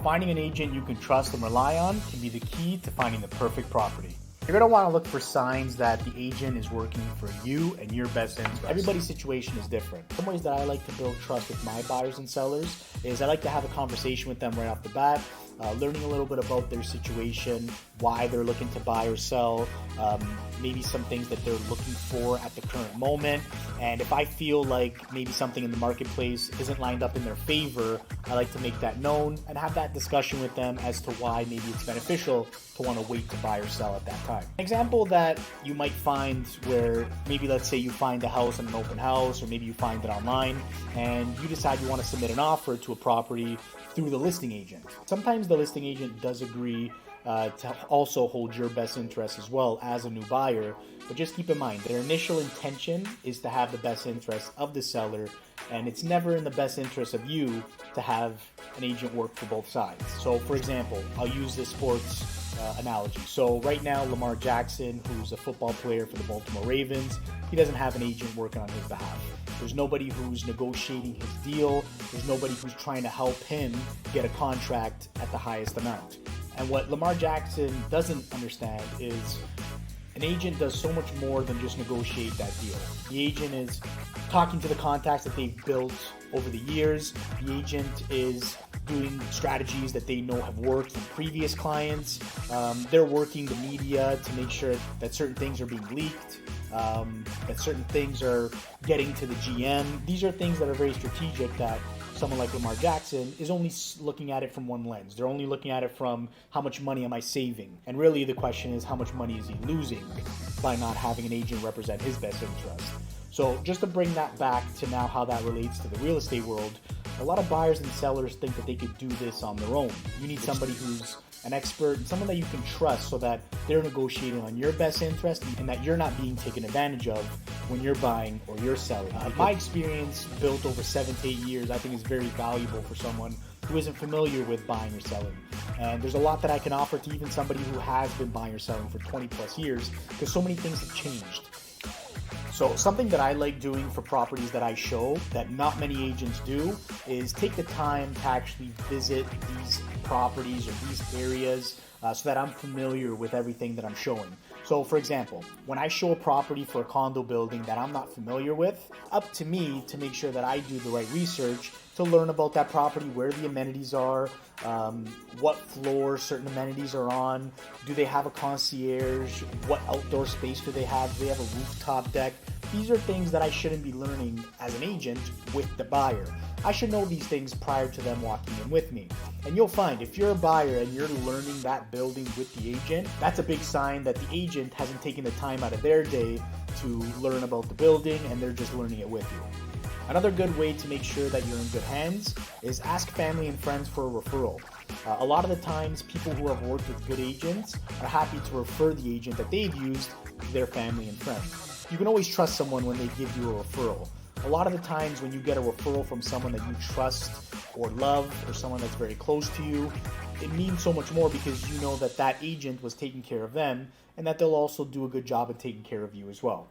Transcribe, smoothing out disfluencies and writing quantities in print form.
Finding an agent you can trust and rely on can be the key to finding the perfect property. You're going to want to look for signs that the agent is working for you and your best interest. Everybody's situation is different. Some ways that I like to build trust with my buyers and sellers is I like to have a conversation with them right off the bat, learning a little bit about their situation, why they're looking to buy or sell, maybe some things that they're looking for at the current moment. And if I feel like maybe something in the marketplace isn't lined up in their favor, I like to make that known and have that discussion with them as to why maybe it's beneficial to want to wait to buy or sell at that time. An example that you might find where maybe let's say you find a house in an open house, or maybe you find it online and you decide you want to submit an offer to a property through the listing agent. Sometimes the listing agent does agree to also hold your best interest as well as a new buyer, but just keep in mind their initial intention is to have the best interest of the seller, and it's never in the best interest of you to have an agent work for both sides. So for example, I'll use this sports analogy. So right now, Lamar Jackson, who's a football player for the Baltimore Ravens, he doesn't have an agent working on his behalf. There's nobody who's negotiating his deal. There's nobody who's trying to help him get a contract at the highest amount. And what Lamar Jackson doesn't understand is an agent does so much more than just negotiate that deal. The agent is talking to the contacts that they've built over the years. The agent is doing strategies that they know have worked from previous clients. They're working the media to make sure that certain things are being leaked, that certain things are getting to the GM. These are things that are very strategic that someone like Lamar Jackson is only looking at it from one lens. They're only looking at it from how much money am I saving? And really the question is how much money is he losing by not having an agent represent his best interest? So just to bring that back to now how that relates to the real estate world, a lot of buyers and sellers think that they could do this on their own. You need somebody who's an expert and someone that you can trust so that they're negotiating on your best interest and that you're not being taken advantage of when you're buying or you're selling. My experience built over 7 to 8 years, I think is very valuable for someone who isn't familiar with buying or selling. And there's a lot that I can offer to even somebody who has been buying or selling for 20 plus years because so many things have changed. So something that I like doing for properties that I show that not many agents do is take the time to actually visit these properties or these areas so that I'm familiar with everything that I'm showing. So for example, when I show a property for a condo building that I'm not familiar with, up to me to make sure that I do the right research to learn about that property, where the amenities are, what floor certain amenities are on, do they have a concierge, what outdoor space do they have, do they have a rooftop deck? These are things that I shouldn't be learning as an agent with the buyer. I should know these things prior to them walking in with me. And you'll find if you're a buyer and you're learning that building with the agent, that's a big sign that the agent hasn't taken the time out of their day to learn about the building and they're just learning it with you. Another good way to make sure that you're in good hands is ask family and friends for a referral. A lot of the times, people who have worked with good agents are happy to refer the agent that they've used to their family and friends. You can always trust someone when they give you a referral. A lot of the times when you get a referral from someone that you trust or love or someone that's very close to you, it means so much more because you know that that agent was taking care of them and that they'll also do a good job of taking care of you as well.